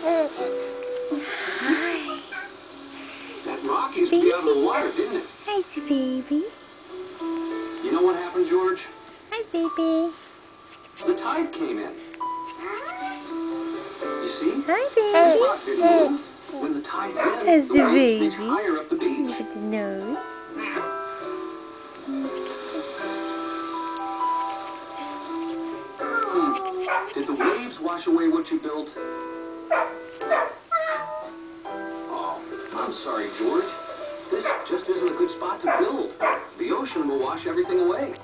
Hi. That rock used to be out of the water, didn't it? Hi, baby. You know what happened, George? Hi, baby. The tide came in. You see? Hi, This baby. rock didn't move. When the tide's in, That's the the waves baby. reach higher up the beach. Look at the nose. Did the waves wash away what you built? Oh, I'm sorry, George. This just isn't a good spot to build. The ocean will wash everything away.